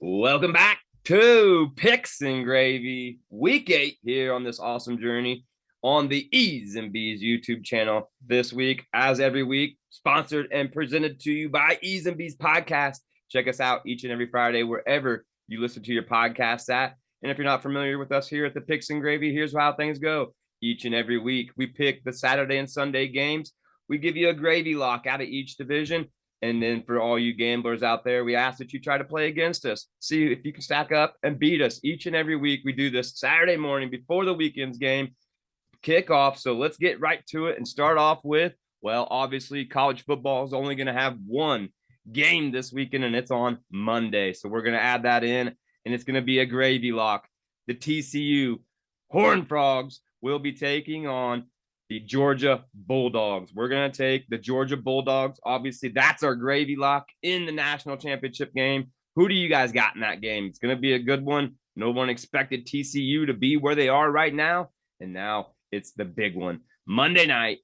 Welcome back to Picks and Gravy, week 8 here on this awesome journey on the E's and B's YouTube channel. This week, as every week, sponsored and presented to you by E's and B's Podcast. Check us out each and every Friday wherever you listen to your podcasts at. And if you're not familiar with us here at the Picks and Gravy, here's how things go. Each and every week, we pick the Saturday and Sunday games. We give you a gravy lock out of each division. And then for all you gamblers out there, we ask that you try to play against us. See if you can stack up and beat us each and every week. We do this Saturday morning before the weekend's game kickoff. So let's get right to it and start off with, well, obviously college football is only going to have one game this weekend, and it's on Monday. So we're going to add that in, and it's going to be a gravy lock. The TCU Horned Frogs will be taking on the Georgia Bulldogs. We're going to take the Georgia Bulldogs. Obviously, that's our gravy lock in the national championship game. Who do you guys got in that game? It's going to be a good one. No one expected TCU to be where they are right now. And now it's the big one. Monday night,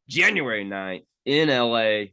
January 9th in LA,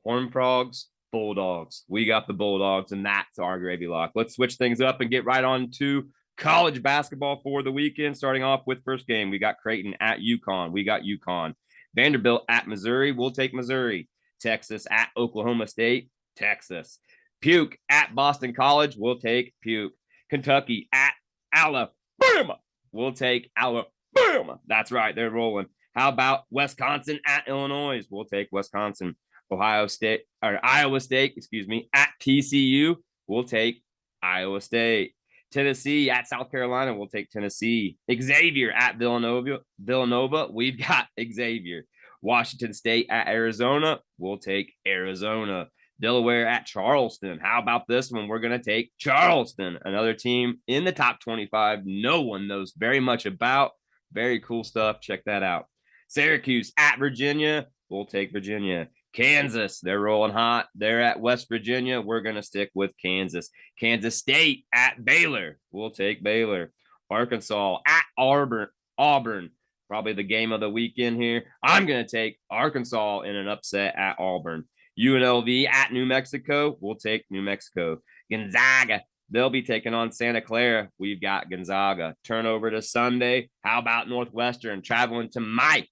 Horned Frogs, Bulldogs. We got the Bulldogs, and that's our gravy lock. Let's switch things up and get right on to college basketball for the weekend. Starting off with first game, we got Creighton at UConn. We got UConn. Vanderbilt at Missouri. We'll take Missouri. Texas at Oklahoma State. Texas. Puke at Boston College. We'll take Puke. Kentucky at Alabama. We'll take Alabama. That's right. They're rolling. How about Wisconsin at Illinois? We'll take Wisconsin. Iowa State at TCU. We'll take Iowa State. Tennessee at South Carolina. We'll take Tennessee. Xavier at Villanova. We've got Xavier. Washington State at Arizona. We'll take Arizona. Delaware at Charleston. How about this one? We're going to take Charleston, another team in the top 25. No one knows very much about. Very cool stuff. Check that out. Syracuse at Virginia. We'll take Virginia. Kansas, they're rolling hot. They're at West Virginia. We're going to stick with Kansas. Kansas State at Baylor. We'll take Baylor. Arkansas at Auburn. Probably the game of the weekend here. I'm going to take Arkansas in an upset at Auburn. UNLV at New Mexico. We'll take New Mexico. Gonzaga, they'll be taking on Santa Clara. We've got Gonzaga. Turn over to Sunday. How about Northwestern traveling to my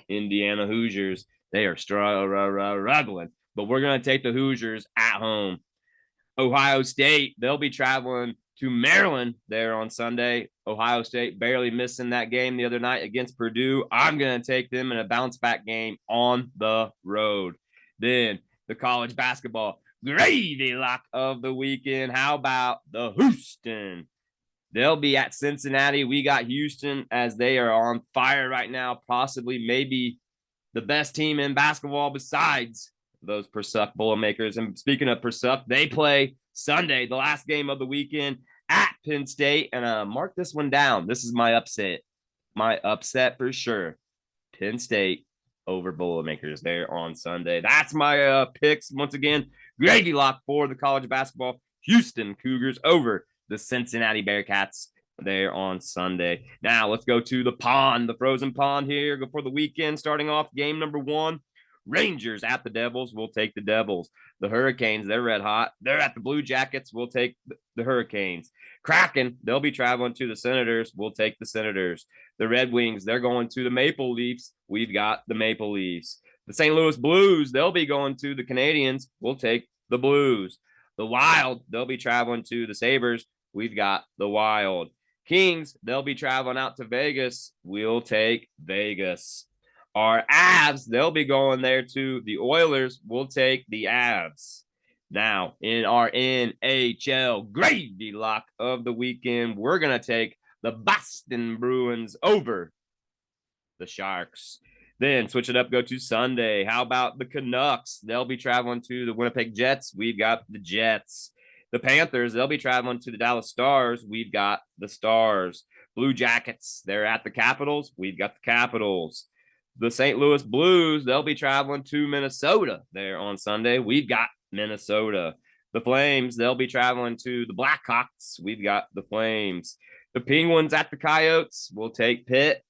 Indiana Hoosiers? They are struggling, but we're going to take the Hoosiers at home. Ohio State, they'll be traveling to Maryland there on Sunday. Ohio State barely missing that game the other night against Purdue. I'm going to take them in a bounce back game on the road. Then the college basketball gravy lock of the weekend. How about the Houston? They'll be at Cincinnati. We got Houston as they are on fire right now, possibly maybe the best team in basketball besides those Pursuck Boilermakers. And speaking of Pursuck, they play Sunday, the last game of the weekend at Penn State. And mark this one down. This is my upset. My upset for sure. Penn State over Boilermakers there on Sunday. That's my picks. Once again, gravy lock for the college basketball. Houston Cougars over the Cincinnati Bearcats there on Sunday. Now let's go to the pond, the frozen pond here for the weekend. Starting off game number 1, Rangers at the Devils. We'll take the Devils. The Hurricanes, they're red hot. They're at the Blue Jackets. We'll take the Hurricanes. Kraken, they'll be traveling to the Senators. We'll take the Senators. The Red Wings, they're going to the Maple Leafs. We've got the Maple Leafs. The St. Louis Blues, they'll be going to the Canadiens. We'll take the Blues. The Wild, they'll be traveling to the Sabres. We've got the Wild. Kings, they'll be traveling out to Vegas. We'll take Vegas. Our Avs, they'll be going there to the Oilers. We'll take the Avs. Now, in our NHL gravy lock of the weekend, we're going to take the Boston Bruins over the Sharks. Then switch it up, go to Sunday. How about the Canucks? They'll be traveling to the Winnipeg Jets. We've got the Jets. The Panthers, they'll be traveling to the Dallas Stars. We've got the Stars. Blue Jackets, they're at the Capitals. We've got the Capitals. The St. Louis Blues, they'll be traveling to Minnesota there on Sunday. We've got Minnesota. The Flames, they'll be traveling to the Blackhawks. We've got the Flames. The Penguins at the Coyotes. We'll take Pitt.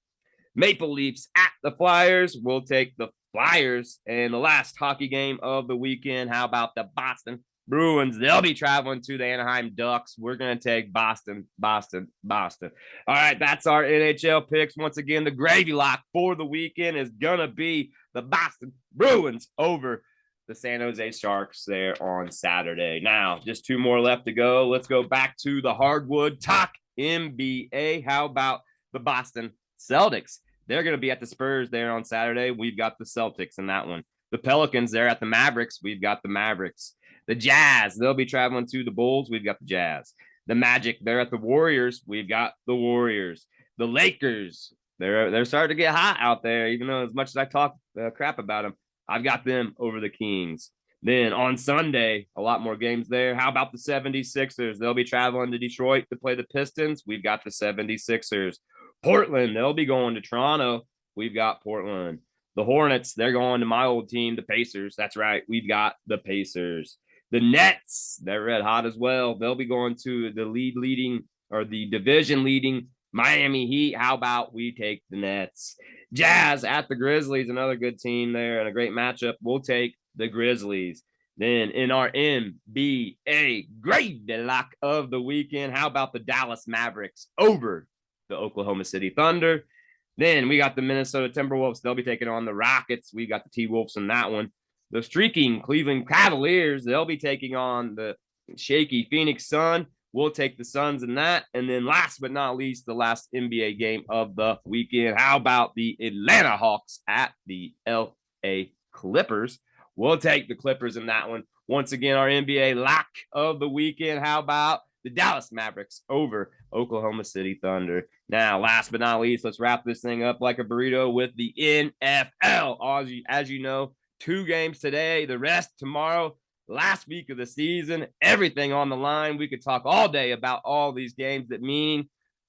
Maple Leafs at the Flyers. We'll take the Flyers. And the last hockey game of the weekend, how about the Boston Bruins, they'll be traveling to the Anaheim Ducks. We're going to take Boston, Boston, Boston. All right, that's our NHL picks. Once again, the gravy lock for the weekend is going to be the Boston Bruins over the San Jose Sharks there on Saturday. Now, just 2 more left to go. Let's go back to the hardwood. Talk NBA. How about the Boston Celtics? They're going to be at the Spurs there on Saturday. We've got the Celtics in that one. The Pelicans, they're at the Mavericks. We've got the Mavericks. The Jazz, they'll be traveling to the Bulls. We've got the Jazz. The Magic, they're at the Warriors. We've got the Warriors. The Lakers, they're starting to get hot out there, even though as much as I talk crap about them, I've got them over the Kings. Then on Sunday, a lot more games there. How about the 76ers? They'll be traveling to Detroit to play the Pistons. We've got the 76ers. Portland, they'll be going to Toronto. We've got Portland. The Hornets, they're going to my old team, the Pacers. That's right. We've got the Pacers. The Nets, they're red hot as well. They'll be going to the division leading Miami Heat. How about we take the Nets? Jazz at the Grizzlies, another good team there and a great matchup. We'll take the Grizzlies. Then in our NBA gravy lock of the weekend, how about the Dallas Mavericks over the Oklahoma City Thunder? Then we got the Minnesota Timberwolves. They'll be taking on the Rockets. We got the T-Wolves in that one. The streaking Cleveland Cavaliers, they'll be taking on the shaky Phoenix Sun. We'll take the Suns in that. And then last but not least, the last NBA game of the weekend. How about the Atlanta Hawks at the LA Clippers? We'll take the Clippers in that one. Once again, our NBA lock of the weekend. How about the Dallas Mavericks over Oklahoma City Thunder? Now, last but not least, let's wrap this thing up like a burrito with the NFL. As you know, 2 games today, the rest tomorrow. Last week of the season, everything on the line. We could talk all day about all these games that mean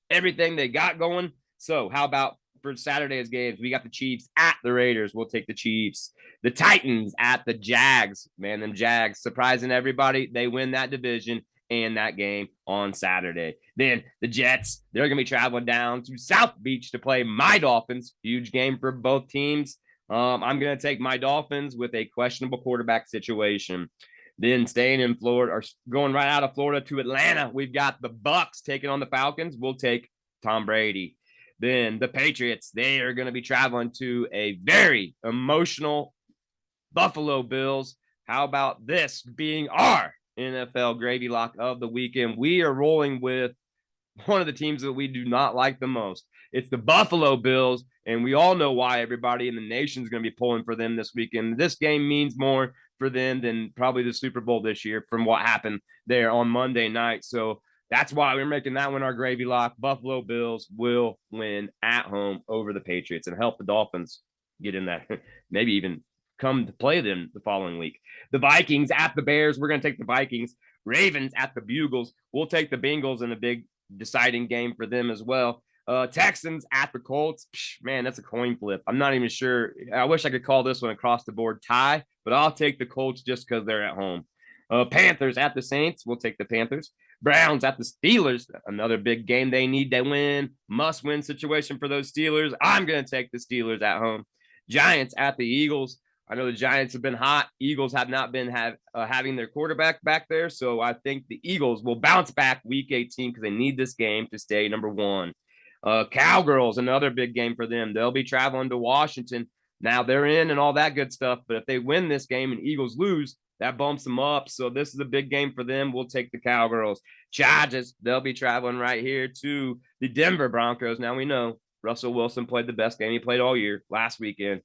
everything they got going. So how about for Saturday's games? We got the Chiefs at the Raiders. We'll take the Chiefs. The Titans at the Jags. Man, them Jags surprising everybody. They win that division and that game on Saturday. Then the Jets, they're going to be traveling down to South Beach to play my Dolphins. Huge game for both teams. I'm going to take my Dolphins with a questionable quarterback situation. Then staying in Florida, or going right out of Florida to Atlanta, we've got the Bucks taking on the Falcons. We'll take Tom Brady. Then the Patriots, they are going to be traveling to a very emotional Buffalo Bills. How about this being our NFL gravy lock of the weekend? We are rolling with one of the teams that we do not like the most. It's the Buffalo Bills, and we all know why everybody in the nation is going to be pulling for them this weekend. This game means more for them than probably the Super Bowl this year from what happened there on Monday night. So that's why we're making that one our gravy lock. Buffalo Bills will win at home over the Patriots and help the Dolphins get in that, maybe even come to play them the following week. The Vikings at the Bears. We're going to take the Vikings. Ravens at the Bugles. We'll take the Bengals in a big deciding game for them as well. Texans at the Colts. Man, that's a coin flip. I'm not even sure. I wish I could call this one across the board tie, but I'll take the Colts just because they're at home. Panthers at the Saints. We'll take the Panthers. Browns at the Steelers. Another big game they need to win. Must-win situation for those Steelers. I'm going to take the Steelers at home. Giants at the Eagles. I know the Giants have been hot. Eagles have not been having their quarterback back there, so I think the Eagles will bounce back week 18 because they need this game to stay number 1. Cowgirls, another big game for them. They'll be traveling to Washington. Now they're in and all that good stuff, but if they win this game and Eagles lose, that bumps them up. So this is a big game for them. We'll take the Cowgirls. Chargers, they'll be traveling right here to the Denver Broncos. Now we know Russell Wilson played the best game he played all year last weekend,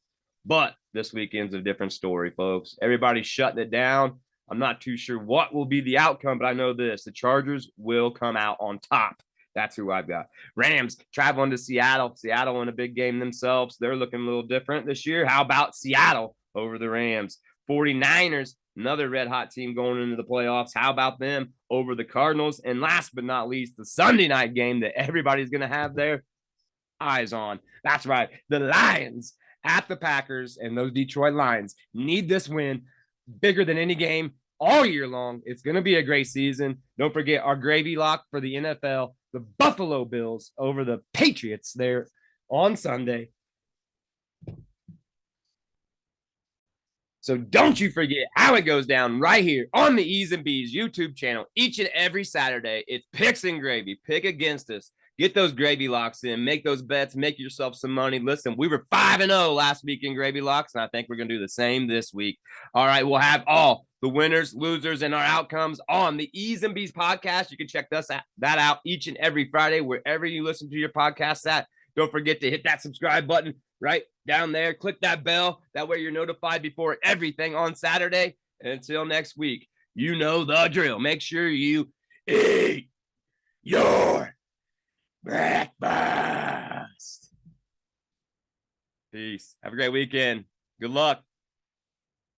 but this weekend's a different story, folks. Everybody's shutting it down. I'm not too sure what will be the outcome, but I know this. The Chargers will come out on top. That's who I've got. Rams traveling to Seattle. Seattle in a big game themselves. They're looking a little different this year. How about Seattle over the Rams? 49ers, another red-hot team going into the playoffs. How about them over the Cardinals? And last but not least, the Sunday night game that everybody's going to have their eyes on. That's right. The Lions at the Packers, and those Detroit Lions need this win bigger than any game all year long. It's going to be a great season. Don't forget our gravy lock for the NFL, the Buffalo Bills over the Patriots there on Sunday. So don't you forget how it goes down right here on the E's and B's YouTube channel each and every Saturday. It's Picks and Gravy. Pick against us. Get those gravy locks in. Make those bets. Make yourself some money. Listen, we were 5-0 last week in gravy locks, and I think we're going to do the same this week. All right, we'll have all the winners, losers, and our outcomes on the E's and B's podcast. You can check that out each and every Friday, wherever you listen to your podcasts at. Don't forget to hit that subscribe button right down there. Click that bell. That way you're notified before everything on Saturday. And until next week, you know the drill. Make sure you eat your breakfast. Peace. Have a great weekend. Good luck.